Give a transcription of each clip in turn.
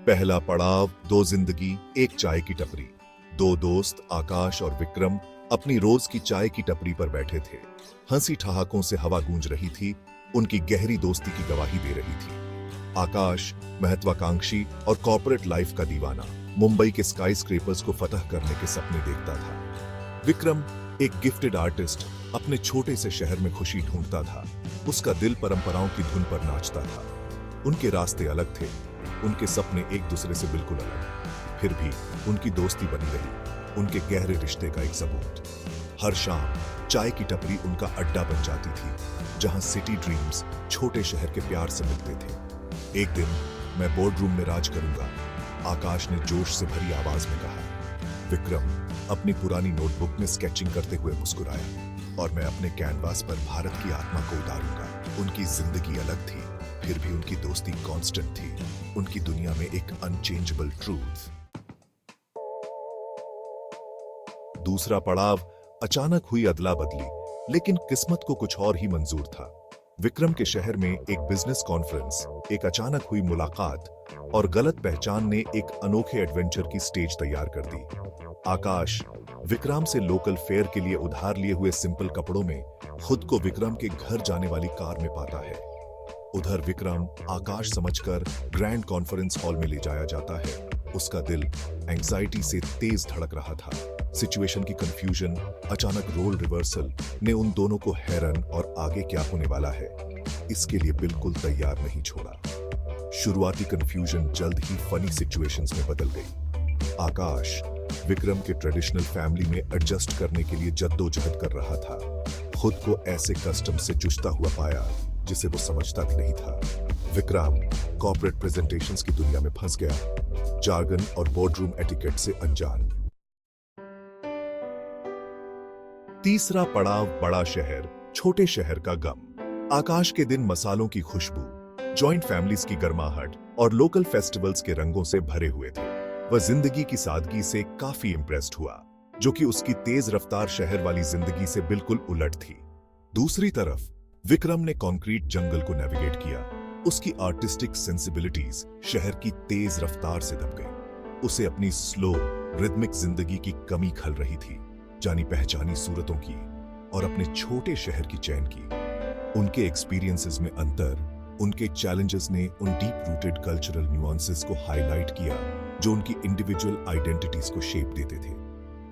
पहला पड़ाव, दो जिंदगी एक चाय की टपरी। दो दोस्त आकाश और विक्रम अपनी रोज की चाय की टपरी पर बैठे थे। हंसी ठहाकों से हवा गूंज रही थी, उनकी गहरी दोस्ती की गवाही दे रही थी। आकाश महत्वाकांक्षी और कॉर्पोरेट लाइफ का दीवाना, मुंबई के स्काई स्क्रेपर्स को फतह करने के सपने देखता था। विक्रम एक गिफ्टेड आर्टिस्ट अपने छोटे से शहर में खुशी ढूंढता था। उसका दिल परंपराओं की धुन पर नाचता था। उनके रास्ते अलग थे, उनके सपने एक दूसरे से बिल्कुल अलग। फिर भी उनकी दोस्ती बनी रही, उनके गहरे रिश्ते का एक सबूत। हर शाम चाय की टपरी उनका अड्डा बन जाती थी, जहां सिटी ड्रीम्स छोटे शहर के प्यार से मिलते थे। एक दिन मैं बोर्ड रूम में राज करूंगा, आकाश ने जोश से भरी आवाज में कहा। विक्रम अपनी पुरानी नोटबुक में स्केचिंग करते हुए मुस्कुराया। और मैं अपने कैनवास पर भारत की आत्मा को उतारूंगा। उनकी जिंदगी अलग थी, फिर भी उनकी दोस्ती कांस्टेंट थी। उनकी दुनिया में एक अनचेंजेबल ट्रूथ। दूसरा पड़ाव, अचानक हुई अदला बदली, लेकिन किस्मत को कुछ और ही मंजूर था। विक्रम के शहर में एक बिजनेस कॉन्फ्रेंस, एक अचानक हुई मुलाकात और गलत पहचान ने एक अनोखे एडवेंचर की स्टेज तैयार कर दी। आकाश विक्रम से लोकल फेयर के लिए उधार लिए हुए सिंपल कपड़ों में खुद को विक्रम के घर जाने वाली कार में पाता है। उधर विक्रम आकाश समझकर ग्रैंड कॉन्फ्रेंस हॉल में ले जाया जाता है। उसका दिल एंजाइटी से तेज धड़क रहा था। सिचुएशन की कंफ्यूजन, अचानक रोल रिवर्सल ने उन दोनों को हैरान और आगे क्या होने वाला है इसके लिए बिल्कुल तैयार नहीं छोड़ा। शुरुआती कंफ्यूजन जल्द ही फनी सिचुएशंस में बदल गई। आकाश विक्रम के ट्रेडिशनल फैमिली में एडजस्ट करने के लिए जद्दोजहद कर रहा था। खुद को ऐसे कस्टम से जूझता हुआ पाया जिसे वो समझता भी नहीं था। विक्रम कॉर्पोरेट प्रेजेंटेशंस की दुनिया में फंस गया, जार्गन और बोर्डरूम एटिकेट से अनजान। तीसरा पड़ाव, बड़ा शहर छोटे शहर का गम। आकाश के दिन मसालों की खुशबू, जॉइंट फैमिलीज की गर्माहट और लोकल फेस्टिवल्स के रंगों से भरे हुए थे। वह जिंदगी की सादगी से काफी इंप्रेस्ड हुआ, जो कि उसकी तेज रफ्तार शहर वाली जिंदगी से बिल्कुल उलट थी। दूसरी तरफ विक्रम ने कंक्रीट जंगल को नेविगेट किया। उसकी आर्टिस्टिक सेंसिबिलिटीज शहर की तेज रफ्तार से दब गई। उसे अपनी स्लो रिदमिक जिंदगी की कमी खल रही थी, जानी पहचानी सूरतों की और अपने छोटे शहर की चैन की। उनके एक्सपीरियंसेस में अंतर, उनके चैलेंजेस ने उन डीप रूटेड कल्चरल न्यूआंसेस को हाईलाइट किया जो उनकी इंडिविजुअल आइडेंटिटीज को शेप देते थे।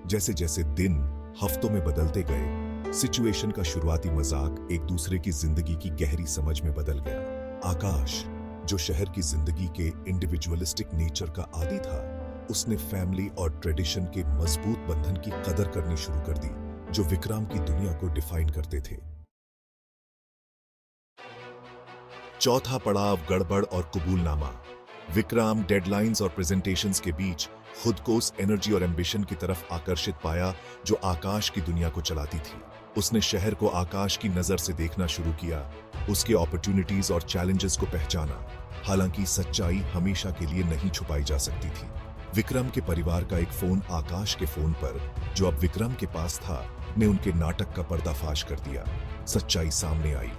जैसे जैसे दिन हफ्तों में बदलते गए, सिचुएशन का शुरुआती मजाक एक दूसरे की जिंदगी की गहरी समझ में बदल गया। आकाश, जो शहर की जिंदगी के इंडिविजुअलिस्टिक नेचर का आदी था, उसने फैमिली और ट्रेडिशन के मजबूत बंधन की कदर करनी शुरू कर दी जो विक्रम की दुनिया को डिफाइन करते थे। चौथा पड़ाव, गड़बड़ और कबूलनामा। विक्रम डेडलाइंस और प्रेजेंटेशंस के बीच खुद को उस एनर्जी और एम्बिशन की तरफ आकर्षित पाया जो आकाश की दुनिया को चलाती थी। उसने शहर को आकाश की नजर से देखना शुरू किया, उसके अपॉर्चुनिटीज और चैलेंजेस को पहचाना। हालांकि सच्चाई हमेशा के लिए नहीं छुपाई जा सकती थी। विक्रम के परिवार का एक फोन आकाश के फोन पर, जो अब विक्रम के पास था, ने उनके नाटक का पर्दाफाश कर दिया। सच्चाई सामने आई,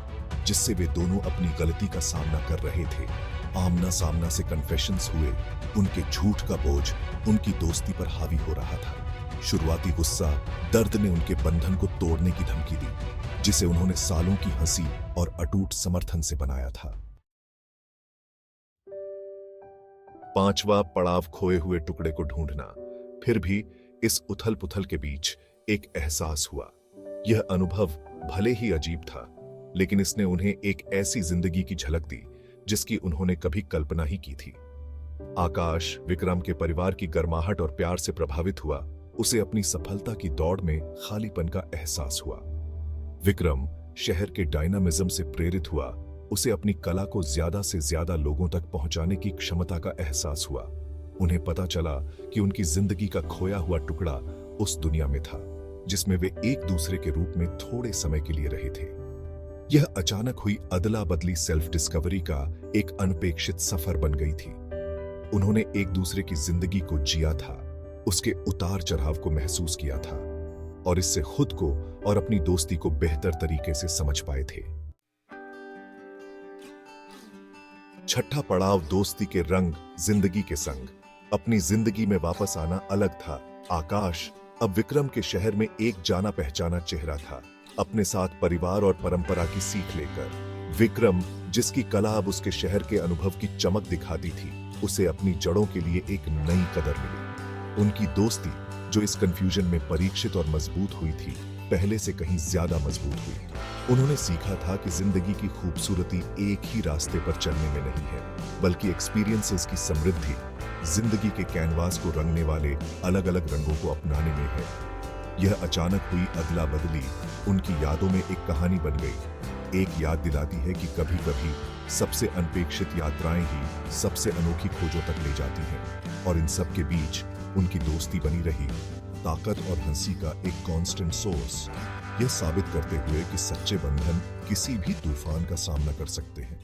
जिससे वे दोनों अपनी गलती का सामना कर रहे थे। आमना सामना से कन्फेशंस हुए। उनके झूठ का बोझ उनकी दोस्ती पर हावी हो रहा था। शुरुआती गुस्सा, दर्द ने उनके बंधन को तोड़ने की धमकी दी, जिसे उन्होंने सालों की हंसी और अटूट समर्थन से बनाया था। पांचवा पड़ाव, खोए हुए टुकड़े को ढूंढना। फिर भी इस उथल पुथल के बीच एक एहसास हुआ। यह अनुभव भले ही अजीब था, लेकिन इसने उन्हें एक ऐसी जिंदगी की झलक दी जिसकी उन्होंने कभी कल्पना ही की थी। आकाश विक्रम के परिवार की गर्माहट और प्यार से प्रभावित हुआ। उसे अपनी सफलता की दौड़ में खालीपन का एहसास हुआ। विक्रम शहर के डायनामिज्म से प्रेरित हुआ। उसे अपनी कला को ज्यादा से ज्यादा लोगों तक पहुंचाने की क्षमता का एहसास हुआ। उन्हें पता चला कि उनकी जिंदगी का खोया हुआ टुकड़ा उस दुनिया में था जिसमें वे एक दूसरे के रूप में थोड़े समय के लिए रहे थे। यह अचानक हुई अदला बदली सेल्फ डिस्कवरी का एक अनपेक्षित सफर बन गई थी। उन्होंने एक दूसरे की जिंदगी को जिया था, उसके उतार चढ़ाव को महसूस किया था और इससे खुद को और अपनी दोस्ती को बेहतर तरीके से समझ पाए थे। छठा पड़ाव दोस्ती के रंग, जिंदगी के संग। अपनी जिंदगी में वापस आना अलग था। आकाश अब विक्रम के शहर में एक जाना पहचाना चेहरा था, अपने साथ परिवार और परंपरा की सीख लेकर। विक्रम, जिसकी कला अब उसके शहर के अनुभव की चमक दिखाती थी, उसे अपनी जड़ों के लिए एक नई कदर मिली। उनकी दोस्ती, जो इस कंफ्यूजन में परीक्षित और मजबूत हुई थी, पहले से कहीं ज्यादा मजबूत हुई। उन्होंने सीखा था कि जिंदगी की खूबसूरती एक ही रास्ते पर चलने में नहीं है, बल्कि एक्सपीरियंसेस की समृद्धि जिंदगी के कैनवास को रंगने वाले अलग अलग रंगों को अपनाने में है। यह अचानक हुई अदला बदली उनकी यादों में एक कहानी बन गई। एक याद दिलाती है कि कभी कभी सबसे अनपेक्षित यात्राएं ही सबसे अनोखी खोजों तक ले जाती हैं, और इन सब के बीच उनकी दोस्ती बनी रही, ताकत और हंसी का एक कांस्टेंट सोर्स, यह साबित करते हुए कि सच्चे बंधन किसी भी तूफान का सामना कर सकते हैं।